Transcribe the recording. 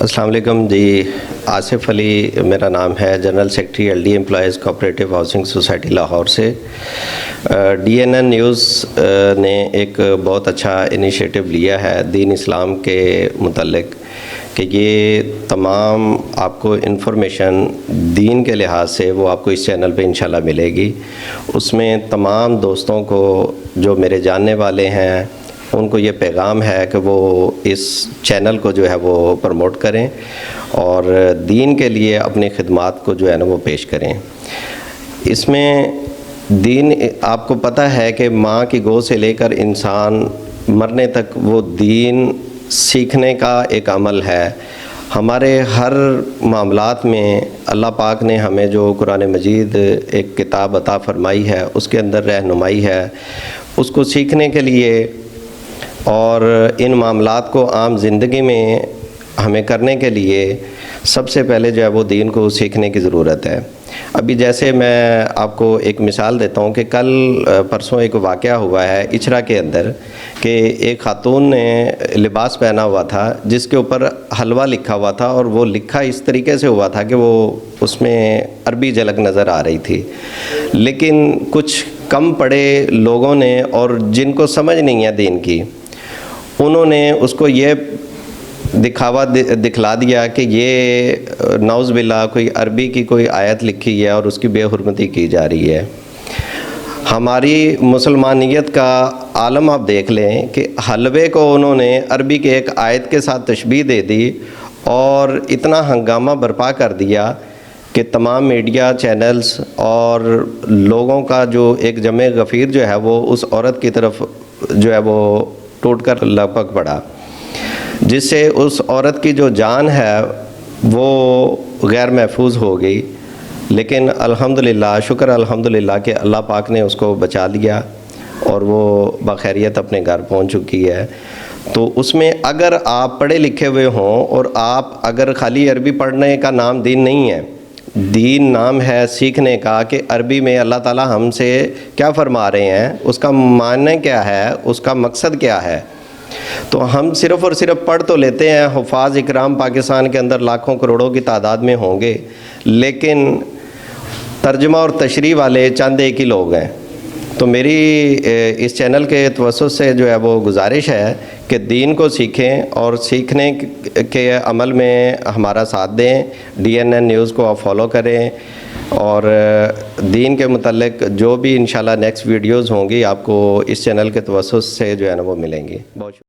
السلام علیکم جی، آصف علی میرا نام ہے، general secretary L D employees cooperative housing society Lahore سے۔ ڈی این این نیوز نے ایک بہت اچھا انیشیٹو لیا ہے دین اسلام کے متعلق کہ یہ تمام آپ کو انفارمیشن دین کے لحاظ سے وہ آپ کو اس چینل پہ انشاءاللہ ملے گی۔ اس میں تمام دوستوں کو جو میرے جاننے والے ہیں ان کو یہ پیغام ہے کہ وہ اس چینل کو جو ہے وہ پروموٹ کریں اور دین کے لیے اپنی خدمات کو جو ہے نا وہ پیش کریں۔ اس میں دین آپ کو پتہ ہے کہ ماں کی گود سے لے کر انسان مرنے تک وہ دین سیکھنے کا ایک عمل ہے۔ ہمارے ہر معاملات میں اللہ پاک نے ہمیں جو قرآن مجید ایک کتاب عطا فرمائی ہے اس کے اندر رہنمائی ہے، اس کو سیکھنے کے لیے اور ان معاملات کو عام زندگی میں ہمیں کرنے کے لیے سب سے پہلے جو ہے وہ دین کو سیکھنے کی ضرورت ہے۔ ابھی جیسے میں آپ کو ایک مثال دیتا ہوں کہ کل پرسوں ایک واقعہ ہوا ہے اچھرا کے اندر کہ ایک خاتون نے لباس پہنا ہوا تھا جس کے اوپر حلوہ لکھا ہوا تھا، اور وہ لکھا اس طریقے سے ہوا تھا کہ وہ اس میں عربی جھلک نظر آ رہی تھی، لیکن کچھ کم پڑھے لوگوں نے اور جن کو سمجھ نہیں ہے دین کی، انہوں نے اس کو یہ دکھلا دیا کہ یہ نعوذ باللہ کوئی عربی کی کوئی آیت لکھی ہے اور اس کی بے حرمتی کی جا رہی ہے۔ ہماری مسلمانیت کا عالم آپ دیکھ لیں کہ حلوے کو انہوں نے عربی کے ایک آیت کے ساتھ تشبیہ دے دی اور اتنا ہنگامہ برپا کر دیا کہ تمام میڈیا چینلز اور لوگوں کا جو ایک جمع غفیر جو ہے وہ اس عورت کی طرف جو ہے وہ ٹوٹ کر لپک پڑا، جس سے اس عورت کی جو جان ہے وہ غیر محفوظ ہو گئی۔ لیکن الحمدللہ، شکر الحمدللہ کہ اللہ پاک نے اس کو بچا لیا اور وہ بخیریت اپنے گھر پہنچ چکی ہے۔ تو اس میں اگر آپ پڑھے لکھے ہوئے ہوں اور آپ اگر خالی عربی پڑھنے کا نام دین نہیں ہے، دین نام ہے سیکھنے کا کہ عربی میں اللہ تعالیٰ ہم سے کیا فرما رہے ہیں، اس کا معنی کیا ہے، اس کا مقصد کیا ہے۔ تو ہم صرف اور صرف پڑھ تو لیتے ہیں، حفاظ اکرام پاکستان کے اندر لاکھوں کروڑوں کی تعداد میں ہوں گے، لیکن ترجمہ اور تشریح والے چند ایک ہی لوگ ہیں۔ تو میری اس چینل کے توسط سے جو ہے وہ گزارش ہے کہ دین کو سیکھیں اور سیکھنے کے عمل میں ہمارا ساتھ دیں۔ ڈی این این نیوز کو آپ فالو کریں اور دین کے متعلق جو بھی انشاءاللہ نیکسٹ ویڈیوز ہوں گی آپ کو اس چینل کے توسط سے جو ہے نا وہ ملیں گی۔ بہت